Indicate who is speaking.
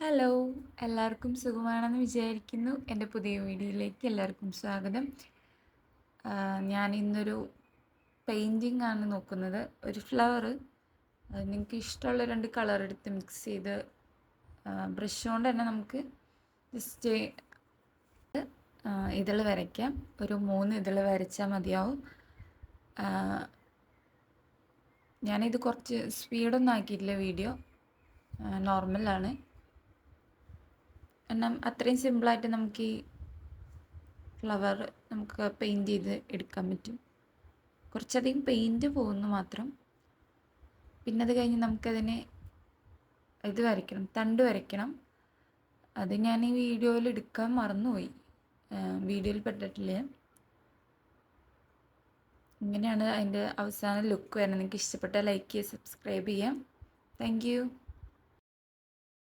Speaker 1: Hello, എല്ലാവർക്കും സുഖമാണെന്ന് വിചാരിക്കുന്നു. എൻ്റെ പുതിയ വീഡിയോയിലേക്ക് എല്ലാവർക്കും സ്വാഗതം. ഞാൻ ഇന്നൊരു പെയിൻറ്റിംഗ് ആണ് നോക്കുന്നത്. ഒരു ഫ്ലവർ നിങ്ങൾക്ക് ഇഷ്ടമുള്ള 2 കളർ എടുത്ത് മിക്സ് ചെയ്ത് ബ്രഷ് കൊണ്ട് തന്നെ നമുക്ക് ജസ്റ്റ് ഇതൾ വരയ്ക്കാം. ഒരു 3 ഇതൾ വരച്ചാൽ മതിയാവും. ഞാനിത് കുറച്ച് സ്പീഡൊന്നും ആക്കിയിട്ടില്ല, വീഡിയോ നോർമലാണ്. കാരണം അത്രയും സിമ്പിളായിട്ട് നമുക്ക് ഈ ഫ്ലവർ നമുക്ക് പെയിൻറ്റ് ചെയ്ത് എടുക്കാൻ പറ്റും. കുറച്ചധികം പെയിൻറ്റ് പോകുന്നു മാത്രം. പിന്നെ അത് കഴിഞ്ഞ് നമുക്കതിനെ ഇത് വരയ്ക്കണം, തണ്ട് വരയ്ക്കണം. അത് ഞാൻ ഈ വീഡിയോയിൽ എടുക്കാൻ മറന്നുപോയി, വീഡിയോയിൽ പെട്ടിട്ടില്ല. ഇങ്ങനെയാണ് അതിൻ്റെ അവസാന ലുക്ക് വരുന്നത്. നിങ്ങൾക്ക് ഇഷ്ടപ്പെട്ടാൽ ലൈക്ക് ചെയ്യുക, സബ്സ്ക്രൈബ് ചെയ്യാം. Thank you.